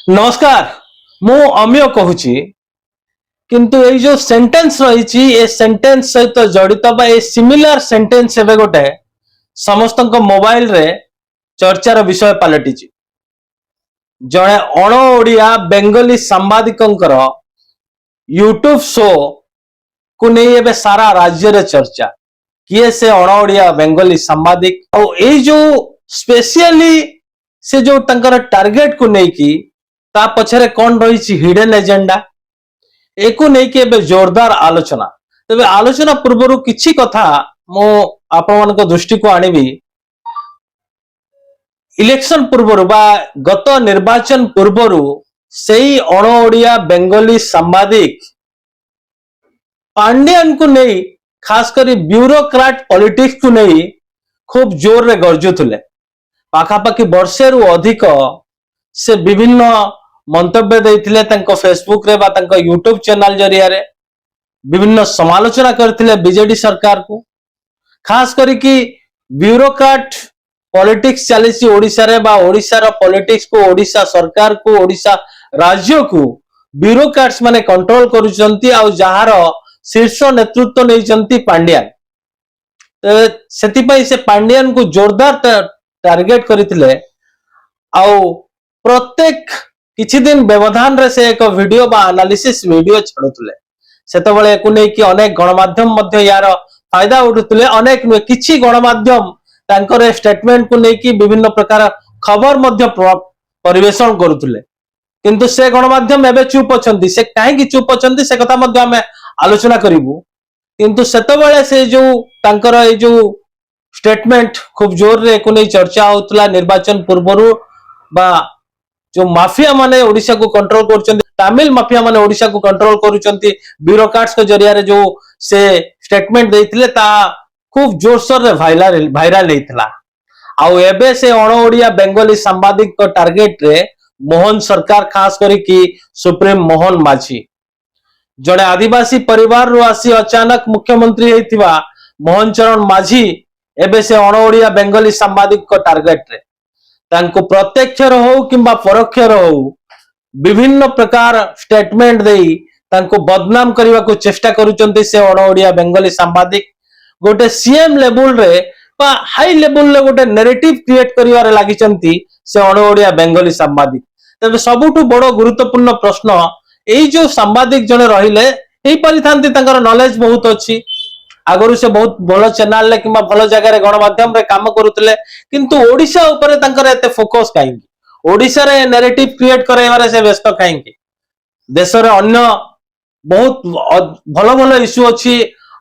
नमस्कार मु अमिय कहूची किंतु ये जो सेंटेंस रही ए सेंटेंस सहित जड़ित बा ए सिमिलर सेंटेंस एबे गोटे समस्त मोबाइल रे चर्चार विषय पलटि जड़े अण ओडिया बेंगली सांबादिकंकर यूट्यूब शो को नहीं एबे सारा राज्य रे चर्चा किए से अण ओडिया बेंगली सांबादिक और ये जो स्पेशली से जो तंकर टारगेट को नहीं की ता पछरे कौन रही हिडन एजेंडा एको नहीं कि एबे जोरदार आलोचना तबे आलोचना पूर्व किछि कथा मो आपण दृष्टि को आनिबी इलेक्शन पूर्व बा गत निर्वाचन पूर्व सेई अण ओडिया बेंगली सांबादिक पांड्यान को नहीं खास करी ब्यूरोक्राट पॉलिटिक्स को नहीं खूब जोर रे गरजुले पाखापाखि वर्षे रु अधिक से विभिन्न मंतव्य देथिले तंको फेसबुक रे बा तंको यूट्यूब चैनल जरिया रे विभिन्न समालोचना करथिले बीजेडी सरकार को खास करी कि ब्यूरोक्राट पॉलिटिक्स चलीसी ओडिसा रे बा ओडिसा रो पॉलिटिक्स को ओडिसा सरकार को ओडिसा राज्य को ब्यूरोक्राट्स माने कंट्रोल करूचंती आ जहार शीर्ष नेतृत्व नैचंती पांड्यान सेति पई से पांड्यान को जोरदार टारगेट करथिले आ प्रत्येक किछि दिन व्यवधान रे से एक वीडियो बा एनालिसिस वीडियो छाडुतले सेतबेले एको नै कि अनेक गणमाध्यम मध्ये यार फायदा उठुतले अनेक किछि गणमाध्यम तांकर स्टेटमेंट को नै कि विभिन्न प्रकार खबर मध्ये परिवेषण करूतले किंतु से गणमाध्यम एबे चुप अछंती से काहे कि चुप अछंती से कथा मध्ये हमें आलोचना करिवु किंतु सेतबेले से जो तांकर ए जो स्टेटमेंट खूब जोर रे एको नै चर्चा होतला निर्वाचन पूर्वरु बा जो माफिया माने ओडिशा को कंट्रोल करूचंती तमिल माफिया माने ओडिशा को कंट्रोल करूचंती ब्यूरोक्राट्स के जरिया रे जो से स्टेटमेंट देथिले ता खूब जोरसोर रे वायरल हेतला आउ एबे से अण ओडिया बेंगली सांबादिक को टारगेट रे मोहन सरकार खास करी कि सुप्रीम मोहन माझी जड़े आदिवासी परिवार रो आसी अचानक मुख्यमंत्री हेतिबा मोहन चरण माझी एबे से अण ओडिया बेंगली सांबादिक को टारगेट रे तांको प्रत्यक्ष हो किंबा परोक्ष हो विभिन्न प्रकार स्टेटमेंट देई तांको बदनाम करने को चेष्टा करूचंती से अण ओडिया बेंगली सांबादिक गोटे सीएम लेवल रे बा हाई लेवल रे गोटे नैरेटिव क्रिएट करिवारे लागिचंती से अण ओडिया बेंगली सांबादिक तबे सबुठु बड़ गुरुत्वपूर्ण प्रश्न एई जो सांबादिक जने रहिले एई परिथांती तांकर नॉलेज बहुत अछि आगरु से बहुत भलो चैनल ले किंबा भलो जगह रे गणमाध्यम रे काम करूतले किंतु ओडिशा ऊपर तांकर एते फोकस काहे ओडिशा रे नैरेटिव क्रिएट करैबारे से व्यस्त काहे देश रे अन्य बहुत भलो भलो इश्यू अछि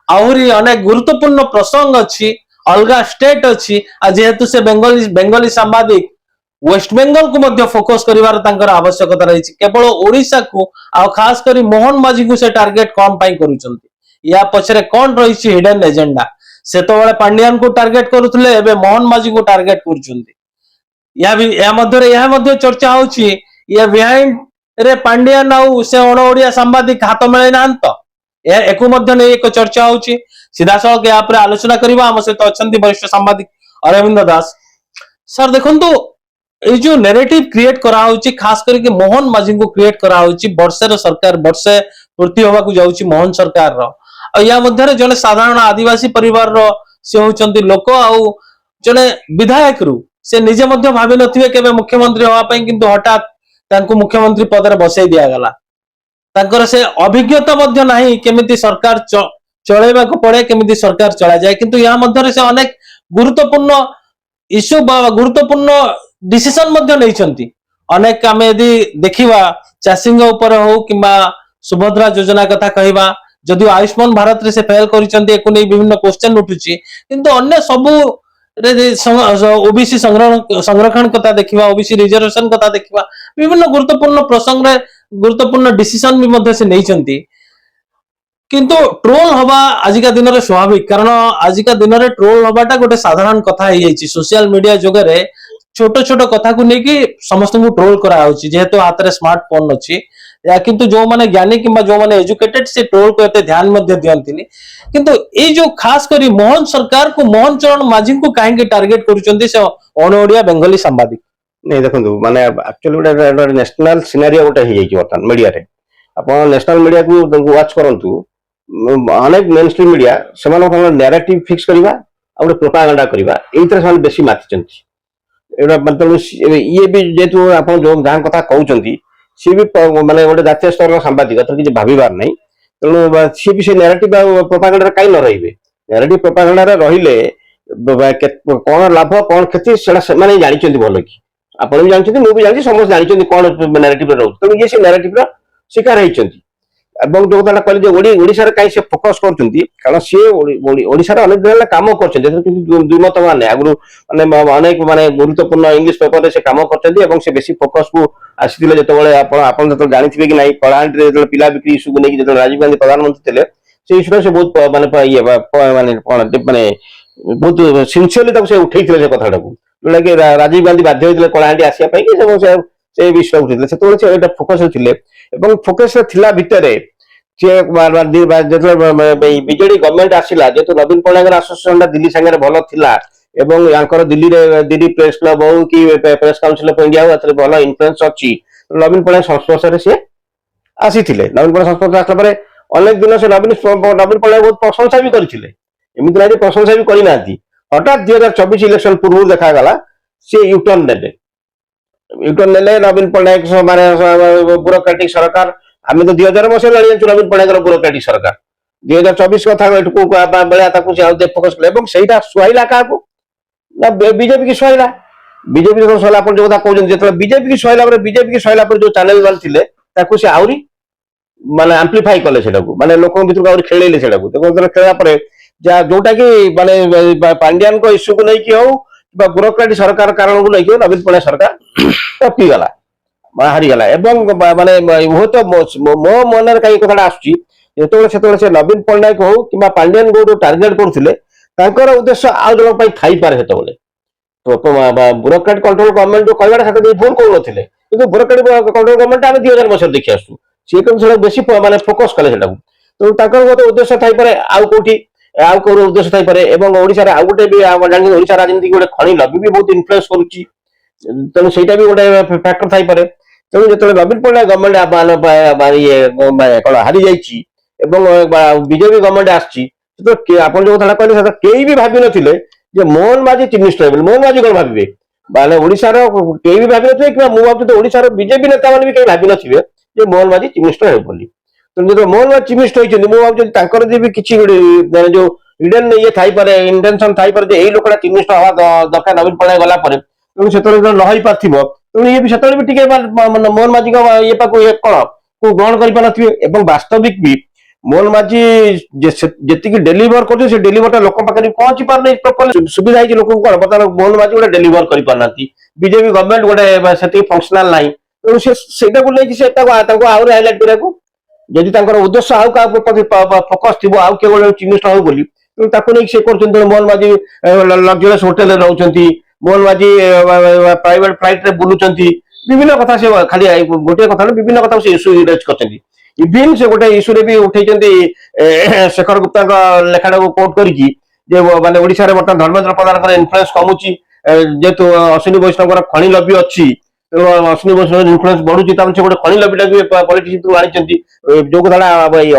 आहुरी अनेक गुरुत्वपूर्ण प्रसंग अछि अलगा स्टेट अछि आ जेहेतु से बेंगली सांबादिक वेस्ट बेंगल को मध्य फोकस करिवार तांकर आवश्यकता रही केवल ओडिशा को आ खास करी मोहन माझी को से टारगेट कम पाई करूचंती या पछरे कौन रही हिडन एजेंडा से तो बड़े पांड्यान को टारगेट करूथले एबे मोहन माझी को टारगेट करूचंती या मध्य चर्चा होची या बिहाइंड रे पांड्यान आउ से अण ओडिया सांबादिक हाथ मिले नान तो एको मध्य नै एक चर्चा होची सीधा सळक या पर आलोचना करबा हम से तो अछंती वरिष्ठ सांबादिक अरविंद दास सर देखंतु ए जो नैरेटिव क्रिएट करा होची खास करके मोहन माझी को क्रिएट करा होची वर्षे सरकार वर्षे पूर्ति होबा को जाउची मोहन सरकार रो या मध्य जने साधारण आदिवासी परिवार रो से होचंती लोक आउ जने विधायक रु से निजे मध्य भाबी नथिबे केबे मुख्यमंत्री होवा पई किंतु हठात तांको मुख्यमंत्री पद रे बसै दिया गला तांकर से अभिज्ञता मध्य नाही केमिति सरकार चलेबा को पड़े केमिति सरकार चला जाए किंतु या मध्य से अनेक गुरुत्वपूर्ण इश्यू बा गुरुत्वपूर्ण डिसीजन मध्य नैचंती अनेक आमे यदि देखिबा चासिंग ऊपर हो किंबा सुभद्रा योजना कथा कहिबा जदि आयुष्मान भारत रे से फेल करिसंती एको नै विभिन्न क्वेश्चन उठुची किंतु अन्य सबु रे ओबीसी संरक्षण कथा देखिबा ओबीसी रिजर्वेशन कथा देखिबा विभिन्न गुरुत्वपूर्ण प्रसंग रे गुरुत्वपूर्ण डिसीजन भी मध्य से नैचंती किंतु ट्रोल हवा आजिका दिन रे स्वाभाविक कारण आजिका दिन रे ट्रोल हवाटा गोटे साधारण कथा हे जाईची सोशल मीडिया जगह रे छोट छोट कथा को लेकी समस्त को ट्रोल करा होची जेहेतु हाथ रे स्मार्टफोन अछि या किंतु जो माने ज्ञानी किंबा जो माने एजुकेटेड से ट्रोल को एते ध्यान मध्ये दियंतिनी किंतु ए जो खास करी मोहन सरकार को मोहन चरण माझी को काहे के टारगेट करूचंती से अण ओडिया बेंगली सांबादिक नहीं देखो माने एक्चुअली गोटे नेशनल सिनारियो गोटे हो जाइए बर्तमान मीडिया रे आप नेशनल मीडिया को वाच करूँ अनेक मेन स्ट्रीम मीडिया से नैरेटिव फिक्स करवा आ गोटे प्रोपागेंडा करवा ये बेसी माति मतलब ये भी जेहेतु आप जो जहाँ कथा कहते सी भी माने गोटे जातीय स्तर सांबादिक किसी भाबार नहीं तेणु सी भी से नैरेटिव प्रोपागेंडा कहीं न रही नैरेटिव प्रोपागेंडा रहिले कौन लाभ कौन क्षति से जानते भल कि आप भी जानते मुझे जानती समस्त जानते कौन नैरेटिव रोच तेणु ये से नैरेटिव शिकार होती जो कथा कहले ओडिशा कहीं से फोकस कर सी ओडिशा अनेक दिन कम कर दुईमत मान आगु माने अनेक माने गुरुत्वपूर्ण इंग्लिश पेपर से कम कर बेसी फोकस को आसी जो जानते कि नहीं कलाहां पिला बिक्री इश्यू को लेकिन राजीव गांधी प्रधानमंत्री थे से इश्यू से बहुत माने ये माने माने बहुत सिंसियरली से उठे से कथा जोटा कि राजीव गांधी बाध्य होते कलाहां आसापी से विषय उठे से फोकस थे फोकस भितर बीजेडी गवर्नमेंट आसला जेहेतु नवीन पट्टनायक आसोसिएशन दिल्ली सांगे भल था दिल्ली प्रेस क्लब हो कि प्रेस काउंसिल ऑफ इंडिया हो भल इन्फ्लुएंस अच्छी नवीन पट्टनायक संस्पर्श सी आसी नवीन पट्टनायक संस्पर्श आसला अनेक दिन से नवीन पट्टनायक बहुत प्रशंसा भी करते एमती ना प्रशंसा भी करना हठात 2024 इलेक्शन पूर्व देखागला सी यूटर्न ने नवीन पट्टनायक ब्यूरोक्रेटिक सरकार आम तो 2000 मसीह जानते नवीन पट्टनायक ब्यूरोक्रेटिक सरकार 2024 कथा बेला फोकस कले से सुहाइला क्या ना बीजेपी की सुहाइला बीजेपी जो सहला जो कथा कहते जो बीजेपी की सुहाइला बीजेपी की सुहाइला जो चैनल मान थे से आहरी माने आम्प्लीफाई कले माने लोक भर आहरी खेल खेला जोटा कि माने पांड्यान को इश्यू को लेकिन हो ब्यूरोक्रेटिक सरकार कारण को लेकिन नवीन पट्टनायक सरकार टपीगला हारीगला माने हूँ तो मो मन कहीं कथा आसुची से नवीन पट्टनायक हो कि पांड्यान को जो टार्गेट करते उद्देश्य आउ जन थी पारे से ब्यूरोक्रेट कंट्रोल गवर्नमेंट जो कहना भूल कौन कि ब्यूरोक्रेट कंट्रोल गवर्नमेंट आम 2000 मसीह देखी आसू सी बेसी माने फोकस कले तो उद्देश्य थी पारे आउ कौटी आउ कौ उद्देश्य थी पारे ओडिशा आउ गोटे भी जानते ओडिशा राजनीति गोटे खनि लबी भी बहुत इन्फ्लुएंस करुच्ची तेणु सहीटा भी गोटे फैक्टर थी पारे तेणु जो नवीन पट्टनायक गवर्नमेंट ये कौन हारी जाइए बीजेपी गवर्नमेंट आसी आप जो कथा कहले कई भी भावी नथिले मोहन माझी चीफ मिनिस्टर मोहन माझी कौन भावे माने ओडिशार कई भी भावी नथिले कि मुझे ओडिशार बीजेपी नेता मैंने भी कहीं भावी नथिबे मोहन माझी चीफ मिनिस्टर हो तो मोहन माझी चीफ मिनिस्टर होती मुझे किसी जो हिडन ये थी पारे इंटेंशन थी पारे यही लोकटा चीफ मिनिस्टर हवा दरकार नवीन पट्टनायक गला तेणु से नई पार्थिव तेणु ये भी से भी मोहन माझी ये कौन ग्रहण कर वास्तविक भी मोहन माझी जी डेलीवर कर डेलीवर लोक पाखे पहुंची पार प्रॉपर सुविधा है लोक कौन बर्तमान मोहन माझी गोटे डेलीवर कर पारना बीजेपी गवर्नमेंट गोटे से फंक्शनल ना तेणु से आहरी हाइलाइट करा जदि उद्देश्य आउ क्या फोकस थी आउ किए गोटे चीफ मिनिस्टर हो बोली तेणु से कर मोहन माझी लग्जरियस होटेल रोचे मोहन माझी प्राइवेट फ्लाइट रे बुलूं विभिन्न कथा से खाली गोटे कथा विभिन्न कथा से इश्यू रेज कर इवन से गोटे इश्यू रे भी उठे शेखर गुप्ता लेखाटा को कोट करके माने ओडिशा रे बर्तमान धर्मेंद्र प्रधान इन्फ्लुएंस कमुची जेहेतु अश्विनी वैष्णव खनि लबी अच्छी अश्विनी वैष्णव इन्फ्लुएंस बढ़ुची से गोटे खनि लबीटा भी पॉलिटिशियन आनी जो कथा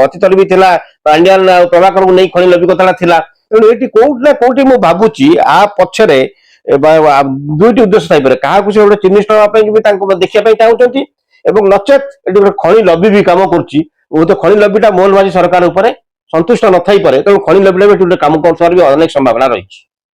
अतीत भी था पांड्यान प्रभाकर को नहीं खनि लबी कथा तेणु ये कौट ना कौटी मुझे भावुची आ पछरे दुईटी उद्देश्य थी क्या गोटे चीफ मिनिस्टर देखा चाहते नचेत ये खनि लबी भी कम कर खनि लबीटा मोहन माझी सरकार उपर संतुष्ट न थी पारे तेणु खनि लबीटा कम कर अनेक संभावना रही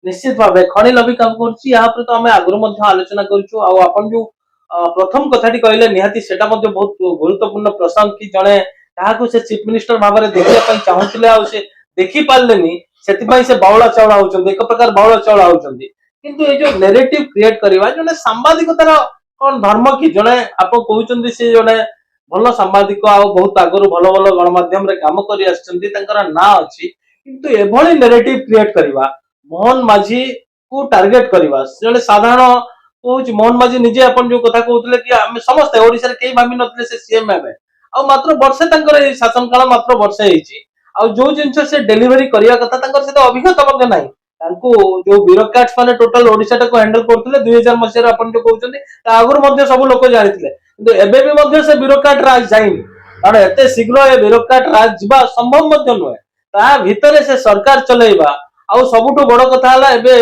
निश्चित भाव खनि लबी काम कर आगुरी आलोचना कर जो प्रथम कथाटी कहले निहाती सेटा बहुत गुरुत्वपूर्ण प्रसंग कि जड़े क्या चीफ मिनिस्टर भाव में देखा चाहूले देखी पारे से बाउला चाउला होती एक प्रकार बाउला चाउला होती किंतु ये जो नैरेटिव क्रिएट करवा जने सांबादिकतार कौन धर्म कि जड़े आप कहते से जड़े भल सांबादिक बहुत आगु भल भल गणमाध्यम काम कर ना अच्छी किंतु एभली नैरेटिव क्रिएट करवा मोहन माझी को टार्गेट करवा जड़े साधारण कहूँ मोहन माझी निजे अपन जो कथा कहते कि आम समस्ते ओडिशा कई भावी नथिले से सीएम हेबे आ मात्र वर्षे शासन काल मात्र वर्षे जो जिनस से डेलीवरी करने कथा से तो अभिज्ञता नहीं ତାଙ୍କୁ ଯୋଉ ବ୍ୟୁରୋକ୍ରାଟ୍ସ ମାନେ ଟୋଟାଲ ଓଡିଶାଟାକୁ ହ୍ୟାଣ୍ଡଲ କରୁଥିଲେ 2000 ମସିହାରେ ଆପଣ ଯୋଉ କହୁଛନ୍ତି ତା ଆଗରୁ ମଧ୍ୟ ସବୁ ଲୋକ ଜାଣିଥିଲେ, କିନ୍ତୁ ଏବେ ବି ମଧ୍ୟ ସେ ବ୍ୟୁରୋକ୍ରାଟ ରାଜ ଯାଇନି, କାରଣ ଏତେ ଶୀଘ୍ର ଏ ବ୍ୟୁରୋକ୍ରାଟ ରାଜ ଯିବା ସମ୍ଭବ ମଧ୍ୟ ନୁହେଁ। ତା ଭିତରେ ସେ ସରକାର ଚଲେଇବା, ଆଉ ସବୁଠୁ ବଡ କଥା ହେଲା ଏବେ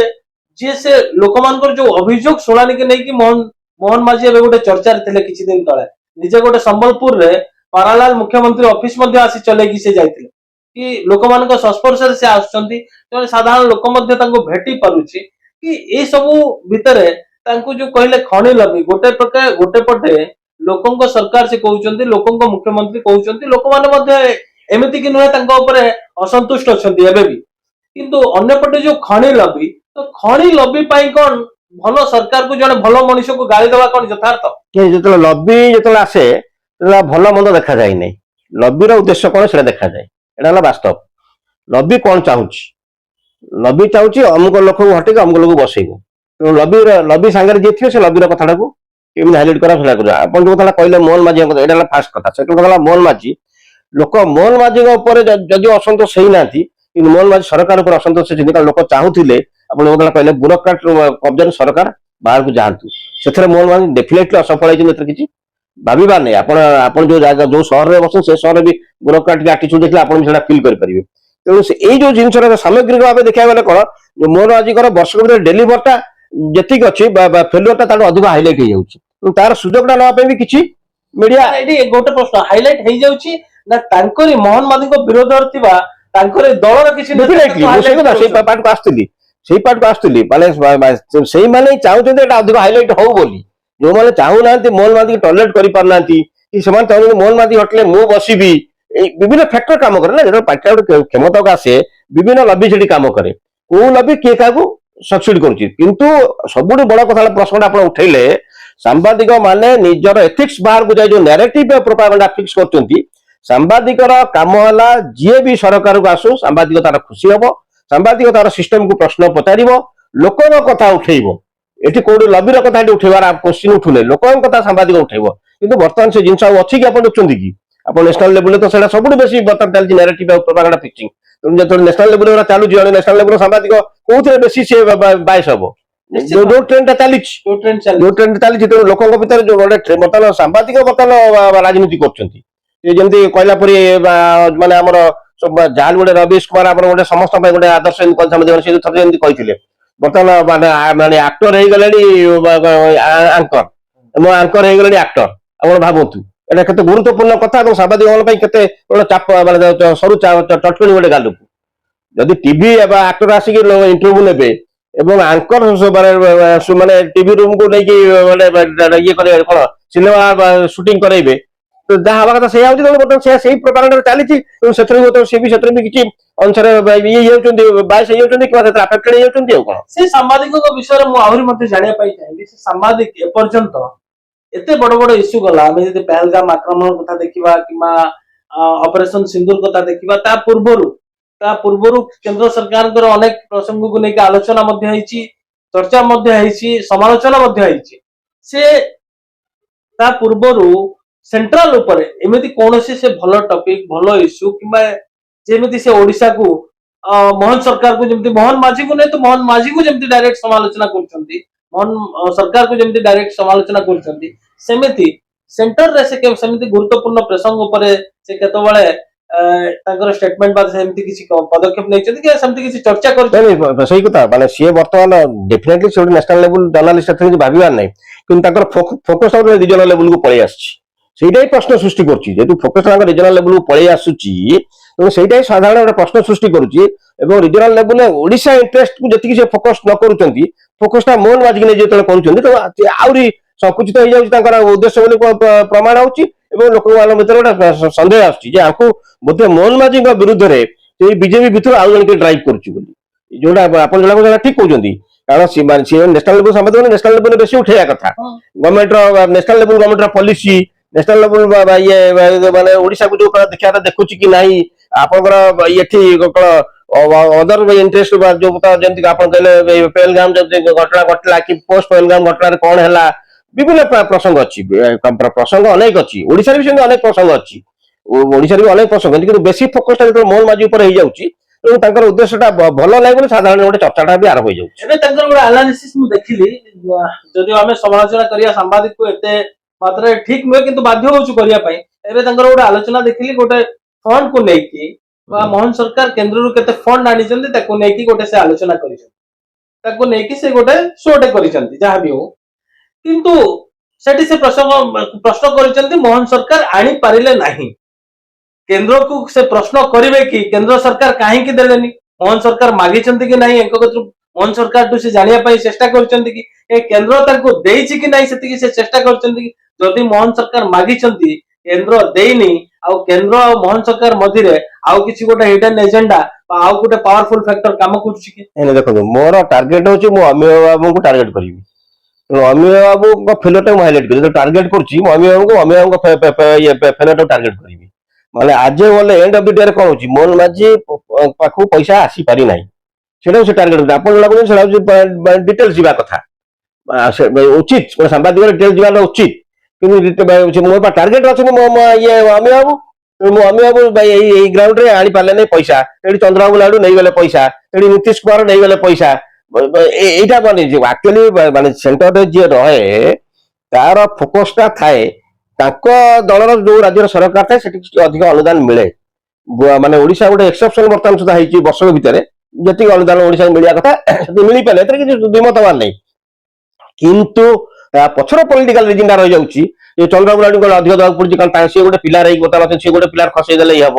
ଯିଏ ସେ ଲୋକମାନଙ୍କର ଯୋଉ ଅଭିଯୋଗ ଶୁଣାଣିକି ନେଇକି ମୋହନ ମୋହନ ମାଝୀ ଏବେ ଗୋଟେ ଚର୍ଚ୍ଚାରେ ଥିଲେ କିଛି ଦିନ ତଳେ, ନିଜେ ଗୋଟେ ସମ୍ବଲପୁରରେ ପାରାଲାଲ ମୁଖ୍ୟମନ୍ତ୍ରୀ ଅଫିସ ମଧ୍ୟ ଆସି ଚଲେଇକି ସେ ଯାଇଥିଲେ କି ଲୋକମାନଙ୍କ ସଂସ୍ପର୍ଶରେ ସେ ଆସୁଛନ୍ତି, ଜଣେ ସାଧାରଣ ଲୋକ ମଧ୍ୟ ତାଙ୍କୁ ଭେଟି ପାରୁଛି କି ଏଇ ସବୁ ଭିତରେ ତାଙ୍କୁ ଯୋଉ କହିଲେ ଖଣି ଲବି ଗୋଟେ ପ୍ରକାର ଗୋଟେ ପଟେ ଲୋକଙ୍କ ସରକାର ସେ କହୁଛନ୍ତି, ଲୋକଙ୍କ ମୁଖ୍ୟମନ୍ତ୍ରୀ କହୁଛନ୍ତି, ଲୋକମାନେ ମଧ୍ୟ ଏମିତି କି ନୁହେଁ ତାଙ୍କ ଉପରେ ଅସନ୍ତୁଷ୍ଟ ଅଛନ୍ତି ଏବେ ବି, କିନ୍ତୁ ଅନ୍ୟପଟେ ଯୋଉ ଖଣି ଲବି, ତ ଖଣି ଲବି ପାଇଁ କଣ ଭଲ ସରକାରକୁ ଜଣେ ଭଲ ମଣିଷକୁ ଗାଳି ଦେବା କଣ ଯଥାର୍ଥ? ଯେତେବେଳେ ଲବି ଯେତେବେଳେ ଆସେ ସେତେବେଳେ ଭଲ ମନ୍ଦ ଦେଖାଯାଏ ନାହିଁ, ଲବିର ଉଦ୍ଦେଶ୍ୟ କଣ ସେଟା ଦେଖାଯାଏ, ଏଟା ହେଲା ବାସ୍ତବ। ଲବି କଣ ଚାହୁଁଛି, ଲବି ଚାହୁଁଛି ଅମୁକ ଲୋକକୁ ହଟେଇକି ଅମୁକ ଲୋକକୁ ବସେଇବ। ତେଣୁ ଲବି ସାଙ୍ଗରେ ଯିଏ ଥିବ ସେ ଲବିର କଥାଟାକୁ କେମିତି ହାଇଲାଇଟ୍ କରା ସେଟା କରିବା। ଆପଣ ଯୋଉ କଥା କହିଲେ ମୋହନ ମାଝୀଙ୍କ କଥା, ଏଇଟା ହେଲା ଫାଷ୍ଟ କଥା। ସେକେଣ୍ଡ କଥା ହେଲା ମୋହନ ମାଝୀ, ଲୋକ ମୋହନ ମାଝୀଙ୍କ ଉପରେ ଯଦିଓ ଅସନ୍ତୋଷ ହେଇନାହାନ୍ତି, କିନ୍ତୁ ମୋହନ ମାଝୀ ସରକାର ଉପରେ ଅସନ୍ତୋଷ ହେଇଛନ୍ତି, କାରଣ ଲୋକ ଚାହୁଁଥିଲେ ଆପଣ ଯୋଉ କଥା କହିଲେ ବ୍ୟୁରୋକ୍ରାଟ କବ୍ଜାରୁ ସରକାର ବାହାରକୁ ଯାଆନ୍ତୁ। ସେଥିରେ ମୋହନ ମାଝୀ ଡେଫିନେଟଲି ଅସଫଳ ହେଇଛନ୍ତି, ଏଥିରେ କିଛି ଭାବିବାର ନାହିଁ। ଆପଣ ଆପଣ ଯୋଉ ଜାଗା ଯୋଉ ସହରରେ ବସନ୍ତି ସେ ସହରରେ ବି ବ୍ୟୁରୋକ୍ରାଟିକ ଆଟିଚ୍ୟୁଡ ଦେଖିଲେ ଆପଣ ବି ସେଟା ଫିଲ୍ କରିପାରିବେ। ତେଣୁ ଏଇ ଯୋଉ ଜିନିଷଟା ସାମଗ୍ରିକ ଭାବେ ଦେଖିବାକୁ ଗଲେ କଣ, ଯୋଉ ମୋହନ ମାଝୀଙ୍କର ବର୍ଷକ ଭିତରେ ଡେଲିଭରଟା ଯେତିକି ଅଛି ବା ଫେଲୁଅରଟା ତାଠୁ ଅଧିକ ହାଇଲାଇଟ୍ ହେଇଯାଉଛି, ତାର ସୁଯୋଗଟା ନେବା ପାଇଁ ବି କିଛି ମିଡିଆ। ଏଠି ଗୋଟେ ପ୍ରଶ୍ନ ହାଇଲାଇଟ ହେଇଯାଉଛି ନା ତାଙ୍କରି ମୋହନ ମାଝୀଙ୍କ ବିରୋଧରେ ଥିବା ତାଙ୍କରି ଦଳର କିଛି ଡେଫିନେଟଲି ମୁଁ ସେଇ କଥା ସେଇ ପାର୍ଟକୁ ଆସିଥିଲି, ମାନେ ସେଇମାନେ ଚାହୁଁଛନ୍ତି ଏଟା ଅଧିକ ହାଇଲାଇଟ୍ ହଉ ବୋଲି। ଯୋଉମାନେ ଚାହୁଁନାହାନ୍ତି ମୋହନ ମାଝୀ ଟଲରେଟ୍ କରିପାରୁନାହାନ୍ତି, କି ସେମାନେ ଚାହୁଁଛନ୍ତି ମୋହନ ମାଝୀ ହଟିଲେ ମୁଁ ବସିବି, ଏଇ ବିଭିନ୍ନ ଫ୍ୟାକ୍ଟର କାମ କରେ ନା। ଯେତେବେଳେ ପାର୍ଟିଟା ଗୋଟେ କ୍ଷମତାକୁ ଆସେ ବିଭିନ୍ନ ଲବି ସେଠି କାମ କରେ, କୋଉ ଲବି କିଏ କାହାକୁ ସକ୍ସିଡ୍ କରୁଛି। କିନ୍ତୁ ସବୁଠୁ ବଡ କଥା ହେଲା ପ୍ରଶ୍ନଟା ଆପଣ ଉଠେଇଲେ, ସାମ୍ବାଦିକ ମାନେ ନିଜର ଏଥିକ୍ସ ବାହାରକୁ ଯାଇ ଯୋଉ ନ୍ୟାରେଟିଭ ପ୍ରୋପାଗାଣ୍ଡା ଫିକ୍ସ କରୁଛନ୍ତି, ସାମ୍ବାଦିକର କାମ ହେଲା ଯିଏ ବି ସରକାରକୁ ଆସୁ ସାମ୍ବାଦିକ ତାର ଖୁସି ହବ, ସାମ୍ବାଦିକ ତାର ସିଷ୍ଟମକୁ ପ୍ରଶ୍ନ ପଚାରିବ, ଲୋକଙ୍କ କଥା ଉଠେଇବ। ଏଠି କୋଉଠି ଲବିର କଥା ଏଠି ଉଠେଇବାର କୋଶ୍ଚିନ୍ ଉଠୁନି, ଲୋକଙ୍କ କଥା ସାମ୍ବାଦିକ ଉଠେଇବ। କିନ୍ତୁ ବର୍ତ୍ତମାନ ସେ ଜିନିଷ ଆଉ ଅଛି କି ଆପଣ ଦେଖୁଛନ୍ତି କି? ଆପଣ ନ୍ୟାସନାଲ ଲେଭେଲରେ ତ ସେଇଟା ସବୁଠୁ ବେଶୀ ବର୍ତ୍ତମାନ ଚାଲିଛି ନ୍ୟାରେଟିଭ ଆଉ ପ୍ରୋପାଗାଣ୍ଡା ଫିକ୍ସିଂ। ତେଣୁ ଯେତେବେଳେ ନ୍ୟାସନାଲ ଲେଭେଲରେ ଚାଲୁଛି, ଜଣେ ନ୍ୟାସନାଲ ଲେଭେଲର ସାମ୍ବାଦିକ କୋଉଥିରେ ବେଶୀ ସେ ବାଇସ୍ ହବ, ଯୋଉ ଟ୍ରେଣ୍ଡଟା ଚାଲିଛି, ଯୋଉ ଟ୍ରେଣ୍ଡ ଚାଲିଛି। ତେଣୁ ଲୋକଙ୍କ ଭିତରେ ଯୋଉ ଗୋଟେ ବର୍ତ୍ତମାନ ସାମ୍ବାଦିକ ବର୍ତ୍ତମାନ ରାଜନୀତି କରୁଛନ୍ତି। ଯେମିତି କହିଲା ପରି ମାନେ ଆମର ଯାହା ଗୋଟେ ରବିଶ କୁମାର ଆପଣ ଗୋଟେ ସମସ୍ତଙ୍କ ପାଇଁ ଗୋଟେ ଆଦର୍ଶ ସେ ଥରେ ଯେମିତି କହିଥିଲେ, ବର୍ତ୍ତମାନ ମାନେ ଆକ୍ଟର ହେଇଗଲେଣି ଆଙ୍କର, ଏବଂ ଆଙ୍କର ହେଇଗଲେଣି ଆକ୍ଟର। ଆପଣ ଭାବନ୍ତୁ ଏଇଟା କେତେ ଗୁରୁତ୍ୱପୂର୍ଣ୍ଣ କଥା, ଏବଂ ସାମ୍ବାଦିକଙ୍କ ପାଇଁ କେତେ ଚାପ, ମାନେ ସରୁ ଚଟକଣି ଗୋଟେ ଗାଲକୁ। ଯଦି ଟିଭି ବା ଆକ୍ଟର ଆସିକି ଇଣ୍ଟରଭ୍ୟୁ ନେବେ ଏବଂ ଆଙ୍କର ମାନେ ଟିଭି ରୁମକୁ ନେଇକି ଇଏ କରିବେ, କଣ ସିନେମା ସୁଟିଂ କରାଇବେ, ତ ଯାହା ହବା କଥା ସେଇଆ ହଉଛି। ତେଣୁ ବର୍ତ୍ତମାନ ସେଇ ପ୍ରକାରରେ ଚାଲିଛି। ତେଣୁ ସେଥିରେ ବି କିଛି ଅନୁସାରେ ଇଏ ହେଇଯାଉଛନ୍ତି, ବାଇସ୍ ହେଇଯାଉଛନ୍ତି, କିମ୍ବା ସେଥିରେ ଆଫେକ୍ଟେଡ ହେଇଯାଉଛନ୍ତି। ଆଉ କଣ ସେ ସାମ୍ବାଦିକଙ୍କ ବିଷୟରେ ମୁଁ ଆହୁରି ମଧ୍ୟ ଜାଣିବା ପାଇଁ ଚାହିଁବି, ସେ ସାମ୍ବାଦିକ ଏପର୍ଯ୍ୟନ୍ତ ଏତେ ବଡ ବଡ ଇସ୍ୟୁ ଗଲା, ଆମେ ଯଦି ପହଲଗାମ ଆକ୍ରମଣ କଥା ଦେଖିବା କିମ୍ବା ଅପରେସନ ସିନ୍ଦୁର କଥା ଦେଖିବା, ତା ପୂର୍ବରୁ କେନ୍ଦ୍ର ସରକାରଙ୍କର ଅନେକ ପ୍ରସଙ୍ଗକୁ ନେଇକି ଆଲୋଚନା ମଧ୍ୟ ହେଇଛି, ଚର୍ଚ୍ଚା ମଧ୍ୟ ହେଇଛି, ସମାଲୋଚନା ମଧ୍ୟ ହେଇଛି। ସେ ତା ପୂର୍ବରୁ ସେଣ୍ଟ୍ରାଲ ଉପରେ ଏମିତି କୌଣସି ସେ ଭଲ ଟପିକ, ଭଲ ଇସ୍ୟୁ କିମ୍ବା ଯେମିତି ସେ ଓଡିଶାକୁ ମୋହନ ସରକାରକୁ ଯେମିତି ମୋହନ ମାଝୀକୁ ନାହିଁ ତ ମୋହନ ମାଝୀକୁ ଯେମିତି ଡାଇରେକ୍ଟ ସମାଲୋଚନା କରୁଛନ୍ତି, ମୋହନ ସରକାରକୁ ଯେମିତି ଡାଇରେକ୍ଟ ସମାଲୋଚନା କରୁଛନ୍ତି, ସେମିତି ସେଣ୍ଟରରେ ସେ ସେମିତି ଗୁରୁତ୍ୱପୂର୍ଣ୍ଣ ପ୍ରସଙ୍ଗ ଉପରେ ସେ କେତେବେଳେ ତାଙ୍କର ଷ୍ଟେଟମେଣ୍ଟ ବା ସେମିତି କିଛି ପଦକ୍ଷେପ ନେଇଛନ୍ତି କି ସେମିତି କିଛି ଚର୍ଚ୍ଚା କରିଛନ୍ତି? ସେଇ କଥା, ମାନେ ସିଏ ବର୍ତ୍ତମାନ ଡେଫିନେଟଲି ସେ ଗୋଟେ ନ୍ୟାସନାଲ ଲେଭେଲ ଜର୍ଣ୍ଣାଲିଷ୍ଟ କିଛି ଭାବିବାର ନାହିଁ, କିନ୍ତୁ ତାଙ୍କର ଫୋକସ ରିଜନାଲ ଲେଭେଲକୁ ପଳେଇ ଆସିଛି। ସେଇଟା ହିଁ ପ୍ରଶ୍ନ ସୃଷ୍ଟି କରୁଛି। ଯେହେତୁ ଫୋକସ ତାଙ୍କ ରିଜନାଲ ଲେଭେଲକୁ ପଳେଇ ଆସୁଛି, ତେଣୁ ସେଇଟା ହିଁ ସାଧାରଣ ଗୋଟେ ପ୍ରଶ୍ନ ସୃଷ୍ଟି କରୁଛି। ଏବଂ ରିଜନାଲ ଲେଭେଲରେ ଓଡିଶା ଇଣ୍ଟରେଷ୍ଟକୁ ଯେତିକି ସେ ଫୋକସ ନ କରୁଛନ୍ତି, ଫୋକସଟା ମୋହନ ମାଝୀକି ନେଇ ଯେତେବେଳେ କରୁଛନ୍ତି, ତେଣୁ ଆହୁରି ସଂକୁଚିତ ହେଇଯାଉଛି ତାଙ୍କର ଉଦ୍ଦେଶ୍ୟ ବୋଲି ପ୍ରମାଣ ହଉଛି। ଏବଂ ଲୋକମାନଙ୍କ ଭିତରେ ଗୋଟେ ସନ୍ଦେହ ଆସୁଛି ଯେ ଆଙ୍କୁ ବୋଧେ ମୋହନ ମାଝୀଙ୍କ ବିରୁଦ୍ଧରେ ସେଇ ବିଜେପି ଭିତରୁ ଆଉ ଜଣେ କିଏ ଡ୍ରାଇଭ୍ କରୁଛି ବୋଲି, ଯୋଉଟା ଆପଣ ଯୋଉଟା ଠିକ କହୁଛନ୍ତି। କାରଣ ସିଏ ନ୍ୟାସନାଲ ଲେଭେଲ ସାମ୍ବାଦିକ ନ୍ୟାସନାଲ ଲେଭେଲରେ ବେଶୀ ଉଠେଇବା କଥା, ଗଭର୍ଣ୍ଣମେଣ୍ଟର ନ୍ୟାସନାଲ ଲେଭେଲ ଗଭର୍ଣ୍ଣମେଣ୍ଟର ପଲିସି, ନ୍ୟାସନାଲ ଲେଭେଲ ଇଏ ମାନେ ଓଡିଶାକୁ ଯୋଉ ଦେଖିବା ଦେଖୁଛି କି ନାହିଁ, ଆପଣଙ୍କର ଏଠି କଣ ଅଦର ଇଣ୍ଟରେଷ୍ଟ ଯୋଉ ଯେମିତି ଆପଣ କହିଲେ ପେହେଲଗାମ ଘଟଣା ଘଟିଲା କି ପୋଷ୍ଟ ପେହେଲଗାମ ଘଟଣାରେ କଣ ହେଲା, ବିଭିନ୍ନ ପ୍ରସଙ୍ଗ ଅଛି, ପ୍ରସଙ୍ଗ ଅନେକ ଅଛି। ଓଡିଶାରେ ବି ସେମିତି ଅନେକ ପ୍ରସଙ୍ଗ ଅଛି, ଓଡିଶାରେ ବି ଅନେକ ପ୍ରସଙ୍ଗ ଅଛି, କିନ୍ତୁ ବେଶୀ ଫୋକସଟା ଯେତେବେଳେ ମୋହନ ମାଝୀ ଉପରେ ହେଇଯାଉଛି, ତେଣୁ ତାଙ୍କର ଉଦ୍ଦେଶ୍ୟଟା ଭଲ ନାହିଁ ବୋଲି ସାଧାରଣ ଗୋଟେ ଚର୍ଚ୍ଚାଟା ବି ଆରମ୍ଭ ହେଇଯାଉଛି। ଏବେ ତାଙ୍କର ଗୋଟେ ଆନାଲିସିସ୍ ମୁଁ ଦେଖିଲି, ଯଦିଓ ଆମେ ସମାଲୋଚନା କରିବା ସାମ୍ବାଦିକକୁ ଏତେ ମାତ୍ରାରେ ଠିକ ନୁହେଁ କିନ୍ତୁ ବାଧ୍ୟ ହଉଛୁ କରିବା ପାଇଁ। ଏବେ ତାଙ୍କର ଗୋଟେ ଆଲୋଚନା ଦେଖିଲି, ଗୋଟେ ଫଣ୍ଡ କୁ ନେଇକି ବା ମୋହନ ସରକାର କେନ୍ଦ୍ରରୁ କେତେ ଫଣ୍ଡ ଆଣିଛନ୍ତି ତାକୁ ନେଇକି ଗୋଟେ ସେ ଆଲୋଚନା କରିଛନ୍ତି, ତାକୁ ନେଇକି ସେ ଗୋଟେ ଶୋଟେ କରିଛନ୍ତି ଯାହା ବି ହଉ। କିନ୍ତୁ ସେଠି ସେ ପ୍ରଶ୍ନ କରିଛନ୍ତି ମୋହନ ସରକାର ଆଣିପାରିଲେ ନାହିଁ। କେନ୍ଦ୍ରକୁ ସେ ପ୍ରଶ୍ନ କରିବେ କି କେନ୍ଦ୍ର ସରକାର କାହିଁକି ଦେଲେନି, ମୋହନ ସରକାର ମାଗିଛନ୍ତି କି ନାହିଁ, ଏଙ୍କ କତରୁ ମୋହନ ସରକାରଠୁ ସେ ଜାଣିବା ପାଇଁ ଚେଷ୍ଟା କରିଛନ୍ତି କି ଏ କେନ୍ଦ୍ର ତାଙ୍କୁ ଦେଇଛି କି ନାହିଁ ସେତିକି ସେ ଚେଷ୍ଟା କରିଛନ୍ତି କି। ଯଦି ମୋହନ ସରକାର ମାଗିଛନ୍ତି କେନ୍ଦ୍ର ଦେଇନି, ଆଉ କେନ୍ଦ୍ର ଆଉ ମୋହନ ସରକାର ମଝିରେ ଆଉ କିଛି ଗୋଟେ ହିଡେନ୍ ଏଜେଣ୍ଡା ବା ଆଉ ଗୋଟେ ପାୱାରଫୁଲ ଫ୍ୟାକ୍ଟର କାମ କରୁଛି କି? ଦେଖନ୍ତୁ ମୋର ଟାର୍ଗେଟ ହଉଛି ମୁଁ ଅମିୟ ବାବୁଙ୍କୁ ଟାର୍ଗେଟ କରିବି। ତେଣୁ ଅମିୟ ବାବୁଙ୍କ ଫେଲଟାକୁ ମୁଁ ହାଇଲାଇଟ୍ କରିବି। ଟାର୍ଗେଟ କରୁଛି ମୁଁ ଅମିୟ ବାବୁଙ୍କ ଫେଲଟାକୁ ଟାର୍ଗେଟ କରିବି। ମାନେ ଆଜି ଗଲେ ଏଣ୍ଡ ଅଫ୍ ଦି ଡେ କଣ ହଉଛି, ମୋହନ ମାଝୀ ପାଖକୁ ପଇସା ଆସିପାରି ନାହିଁ, ସେଟାକୁ ସେ ଟାର୍ଗେଟ କରୁଛି। ଆପଣ ଲାଗୁଛନ୍ତି ସେଟା ହଉଛି ଡିଟେଲ୍ସ ଯିବା କଥା, ଉଚିତ ସାମ୍ବାଦିକ ଡିଟେଲ୍ସ ଯିବା ଉଚିତ, କିନ୍ତୁ ମୋ ଟାର୍ଗେଟ ଅଛନ୍ତି ଇଏ ଅମିୟ ବାବୁ। ମୁଁ ଅମିୟ ବାବୁ ଏଇ ଗ୍ରାଉଣ୍ଡ ରେ ଆଣିପାରିଲେ ପଇସା, ଏଠି ଚନ୍ଦ୍ରବାବୁ ନାଇଡୁ ନେଇଗଲେ ପଇସା, ଏଠି ନୀତିଶ କୁମାର ନେଇଗଲେ ପଇସା। এইটা মানে যে ଆକ୍ଚୁଆଲି ମାନେ ସେଣ୍ଟରରେ ଯିଏ ରହେ ତାର ଫୋକସଟା ଥାଏ ତାଙ୍କ ଦଳର ଯୋଉ ରାଜ୍ୟର ସରକାର ଥାଏ ସେଠି ଟିକେ ଅଧିକ ଅନୁଦାନ ମିଳେ। ମାନେ ଓଡିଶା ଗୋଟେ ଏକ୍ସେପସନ ବର୍ତ୍ତମାନ ସୁଦ୍ଧା ହେଇଛି ବର୍ଷକ ଭିତରେ, ଯେତିକି ଅନୁଦାନ ଓଡିଶାକୁ ମିଳିବା କଥା ସେଠି ମିଳିପାରିଲେ, ଏଥିରେ କିଛି ଦ୍ୱିମତବାଦ ନାହିଁ। କିନ୍ତୁ ପଛର ପଲିଟିକାଲ ରିଜିନଟା ରହିଯାଉଛି ଯେ ଚନ୍ଦ୍ରବାବୁ ନାଇଡୁଙ୍କର ଅଧିକ ଦେବାକୁ ପଡୁଛି, କାରଣ ସିଏ ଗୋଟେ ପିଲାର ହେଇକି ବର୍ତ୍ତମାନ ସିଏ ଗୋଟେ ପିଲାର ଖସେଇ ଦେଲେ ଇଏ ହବ,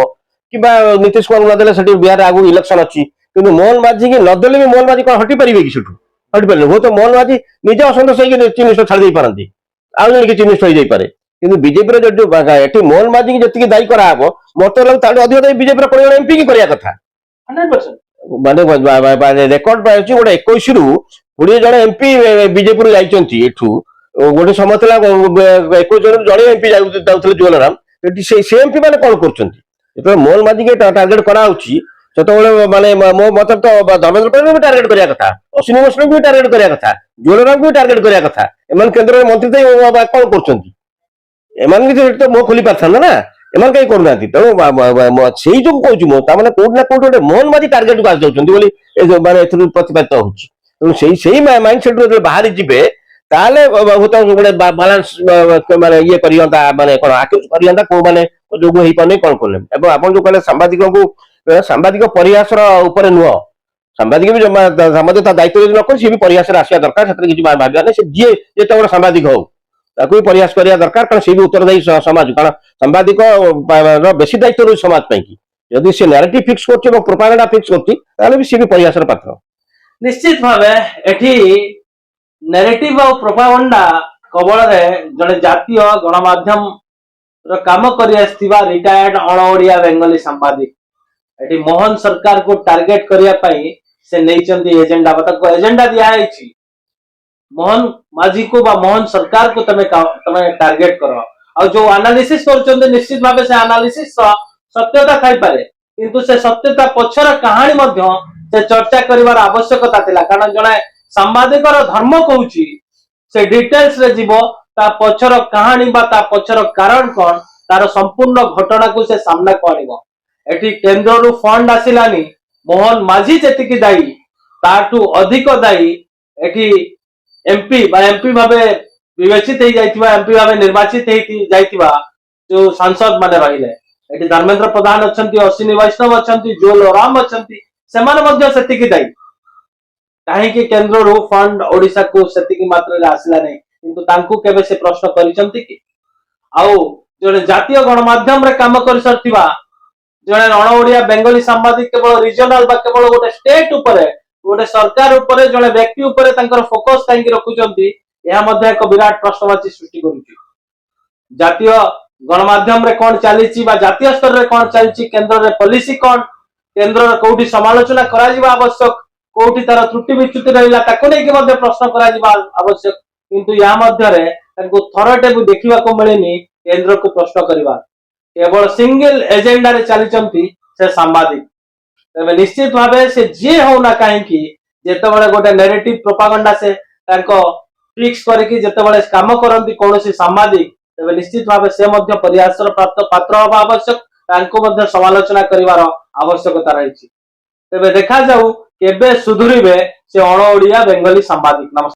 କିମ୍ବା ନୀତିଶ କୁମାରଙ୍କୁ ନଦେଲେ ସେଠି ବିହାରରେ ଆଗକୁ ଇଲେକ୍ସନ ଅଛି। କିନ୍ତୁ ମୋହନ ମାଝୀକି ନଦେଲେ ବି ମୋହନ ମାଝୀ କଣ ହଟି ପାରିବେ କି ସେଠୁ? ହଟି ପାରିଲେ ହୁଏତ ମୋହନ ମାଝୀ ନିଜେ ଅସନ୍ତୋଷ ହେଇକି ଚିଫ ମିନିଷ୍ଟର ଛାଡି ଦେଇ ପାରନ୍ତି, ଆଉ ଜଣେ ଚିଫ ମିନିଷ୍ଟର ହେଇଯାଇପାରେ। କିନ୍ତୁ ବିଜେପିର ଯଦି ଏଠି ମୋହନ ମାଝୀକି ଯେତିକି ଦାୟୀ କରାହବ, ମତେ ଲାଗୁଛି ତାଠୁ ଅଧିକ ଦାୟୀ ବିଜେପିର 20 ଜଣ ଏମପି କି କରିବା କଥା। 100%। ମାନେ ରେକର୍ଡ ପାଉଛି ଗୋଟେ 21ରୁ 20 ଜଣ ଏମପି ବିଜେପିରୁ ଯାଇଛନ୍ତି ଏଠୁ। ଗୋଟେ ସମୟ ଥିଲା 21 ଜଣରୁ ଜଣେ ଏମପି ଯାଉଥିଲେ ଜୁଏଲରାମ, ସେ ଏମପି ମାନେ କଣ କରୁଛନ୍ତି? ଯେତେବେଳେ ମୋହନ ମାଝୀକି ଟାର୍ଗେଟ କରାହଉଛି ସେତେବେଳେ ମାନେ ମୋ ମତେ ତ ଧର୍ମେନ୍ଦ୍ର ପ୍ରଧାନକୁ ବି ଟାର୍ଗେଟ କରିବା କଥା, ଅଶ୍ୱିନୀ ବୈଷ୍ଣବଙ୍କୁ ବି ଟାର୍ଗେଟ କରିବା କଥା, ଜୁଏଲରାମଙ୍କୁ ବି ଟାର୍ଗେଟ କରିବା କଥା। ଏମାନେ କେନ୍ଦ୍ରରେ ମନ୍ତ୍ରୀ ଦେଇ କଣ କରୁଛନ୍ତି? ଏମାନେ କିଛି ତ ମୁହଁ ଖୋଲି ପାରିଥାନ୍ତା ନା, ଏମାନେ କାହିଁ କରୁନାହାନ୍ତି। ତେଣୁ ସେଇ ଯୋଗୁଁ କହୁଛି ମୁଁ, ତାମାନେ କୋଉଠି ନା କୋଉଠି ଗୋଟେ ମୋହନ ମାଝୀ ଟାର୍ଗେଟକୁ ଆସିଯାଉଛନ୍ତି ବୋଲି ମାନେ ଏଥିରୁ ପ୍ରତିପାଦିତ ହଉଛି। ତେଣୁ ସେଇ ମାଇଣ୍ଡ ସେଟରୁ ଯେତେବେଳେ ବାହାରି ଯିବେ ତାହେଲେ ଗୋଟେ ବାଲାନ୍ସ ମାନେ ଇଏ କରିହନ୍ତା, ମାନେ କଣ ଆକ୍ୟୁଜ କରିହନ୍ତା କୋଉମାନେ ଯୋଗୁଁ ହେଇପାରୁନି କଣ କଲେ। ଏବଂ ଆପଣ ଯୋଉ କହିଲେ ସାମ୍ବାଦିକଙ୍କୁ, ସାମ୍ବାଦିକ ପରିହାସର ଉପରେ ନୁହଁ, ସାମ୍ବାଦିକ ବି ସାମ୍ବାଦିକ ତା ଦାୟିତ୍ୱ ଯଦି ନ କରି ସିଏ ବି ପରିହାସରେ ଆସିବା ଦରକାର, ସେଥିରେ କିଛି ଭାବିବା ନାହିଁ। ସେ ଯିଏ ଯେତେ ବଡ଼ ସାମ୍ବାଦିକ ହଉ ତାକୁ ବି ପରିହାସ କରିବା ଦରକାର, କାରଣ ସେ ବି ଉତ୍ତରଦାୟୀ ସମାଜ। କାରଣ ସାମ୍ବାଦିକ ବେଶୀ ଦାୟିତ୍ୱ ରହୁଛି ସମାଜ ପାଇଁ। ଯଦି ସେ ନ୍ୟାରେଟିଭ ଫିକ୍ସ କରୁଛି ଏବଂ ପ୍ରୋପାଗାଣ୍ଡା ଫିକ୍ସ କରୁଛି ତାହେଲେ ବି ସିଏ ବି ପରିହାସର ପାତ୍ର। ନିଶ୍ଚିତ ଭାବେ ଏଠି ନେରେଟିଭ ଆଉ ପ୍ରୋପାଗାଣ୍ଡା କବଳରେ ଜଣେ ଜାତୀୟ ଗଣମାଧ୍ୟମ କାମ କରି ଆସିଥିବା ରିଟାୟାର୍ଡ ଅଣ ଓଡିଆ ବେଙ୍ଗଲୀ ସାମ୍ବାଦିକ ଏଠି ମୋହନ ସରकारକୁ ଟାର୍ଗେଟ କରିବା ପାଇଁ ସେ ନେଇଛନ୍ତି ଏଜେଣ୍ଡା, ବା ତାକୁ ଏଜେଣ୍ଡା ଦିଆଯାଇଛି ମୋହନ ମାଝୀକୁ ବା ମୋହନ ସରकारକୁ ତମେ ଟାର୍ଗେଟ କର। ଆଉ ଯୋଉ ଆନାଲିସିସ୍ କରୁଛନ୍ତି ନିଶ୍ଚିତ ଭାବେ ସେ ଆନାଲିସିସ୍ ସତ୍ୟତା ଥାଇପାରେ, କିନ୍ତୁ ସେ ସତ୍ୟତା ପଛର କାହାଣୀ ମଧ୍ୟ ସେ ଚର୍ଚ୍ଚା କରିବାର ଆବଶ୍ୟକତା ଥିଲା। କାରଣ ଜଣେ ସାମ୍ବାଦିକର ଧର୍ମ କହୁଛି ସେ ଡିଟେଲ୍ସ ରେ ଯିବ, ତା ପଛର କାହାଣୀ ବା ତା ପଛର କାରଣ କଣ, ତାର ସମ୍ପୂର୍ଣ୍ଣ ଘଟଣାକୁ ସେ ସାମ୍ନାକୁ ଆଣିବ। ଏଠି କେନ୍ଦ୍ରରୁ ଫଣ୍ଡ ଆସିଲାନି, ମୋହନ ମାଝୀ ଯେତିକି ଦାୟୀ ତାଠୁ ଅଧିକ ଦାୟୀ ଏଠି ଏମପି ବା ଏମପି ଭାବେ ବିବେଚିତ ହେଇଯାଇଥିବା, ଏମପି ଭାବେ ନିର୍ବାଚିତ ହେଇଯାଇଥିବା ଯୋଉ ସାଂସଦ ମାନେ ରହିଲେ। ଏଠି ଧର୍ମେନ୍ଦ୍ର ପ୍ରଧାନ ଅଛନ୍ତି, ଅଶ୍ୱିନୀ ବୈଷ୍ଣବ ଅଛନ୍ତି, ଜୁଏଲ ଓରାମ ଅଛନ୍ତି, ସେମାନେ ମଧ୍ୟ ସେତିକି ଦାୟୀ। କାହିଁକି କେନ୍ଦ୍ରରୁ ଫଣ୍ଡ ଓଡିଶାକୁ ସେତିକି ମାତ୍ରାରେ ଆସିଲା ନାହିଁ, କିନ୍ତୁ ତାଙ୍କୁ କେବେ ସେ ପ୍ରଶ୍ନ କରିଛନ୍ତି କି? ଆଉ ଜଣେ ଜାତୀୟ ଗଣମାଧ୍ୟମରେ କାମ କରିସାରିଥିବା ଜଣେ ଅଣ ଓଡିଆ ବେଙ୍ଗଲୀ ସାମ୍ବାଦିକ କେବଳ ରିଜନାଲ ବା କେବଳ ଗୋଟେ ଷ୍ଟେଟ ଉପରେ, ଗୋଟେ ସରକାର ଉପରେ, ଜଣେ ବ୍ୟକ୍ତି ଉପରେ ତାଙ୍କର ଫୋକସ କାହିଁକି ରଖୁଛନ୍ତି, ଏହା ମଧ୍ୟ ଏକ ବିରାଟ ପ୍ରଶ୍ନବାଚୀ ସୃଷ୍ଟି କରୁଛି। ଜାତୀୟ ଗଣମାଧ୍ୟମରେ କଣ ଚାଲିଛି ବା ଜାତୀୟ ସ୍ତରରେ କଣ ଚାଲିଛି, କେନ୍ଦ୍ରରେ ପଲିସି କଣ, କେନ୍ଦ୍ରର କୋଉଠି ସମାଲୋଚନା କରାଯିବା ଆବଶ୍ୟକ, କୋଉଠି ତାର ତ୍ରୁଟି ବିଚ୍ୟୁତି ରହିଲା ତାକୁ ନେଇକି ମଧ୍ୟ ପ୍ରଶ୍ନ କରାଯିବା ଆବଶ୍ୟକ। କିନ୍ତୁ ୟା ମଧ୍ୟରେ ତାଙ୍କୁ ଥରଟେ ବି ଦେଖିବାକୁ ମିଳିନି କେନ୍ଦ୍ରକୁ ପ୍ରଶ୍ନ କରିବା, କେବଳ ସିଙ୍ଗଲ ଏଜେଣ୍ଡାରେ ଚାଲିଛନ୍ତି ସେ ସାମ୍ବାଦିକ। ତେବେ ନିଶ୍ଚିତ ଭାବେ ସେ ଯିଏ ହଉନା କାହିଁକି, ଯେତେବେଳେ ଗୋଟେ ନେରେଟିଭ ପ୍ରୋପାଗାଣ୍ଡା ସେ ତାଙ୍କ ଫିକ୍ସ କରିକି ଯେତେବେଳେ କାମ କରନ୍ତି କୌଣସି ସାମ୍ବାଦିକ, ତେବେ ନିଶ୍ଚିତ ଭାବେ ସେ ମଧ୍ୟ ପରିହାସର ପାତ୍ର ହେବା ଆବଶ୍ୟକ, ତାଙ୍କୁ ମଧ୍ୟ ସମାଲୋଚନା କରିବାର ଆବଶ୍ୟକତା ରହିଛି। तेबे देखा जाऊ केबे सुधुरिबे से अण ओडिया बेंगली सांबादिक। नमस्कार।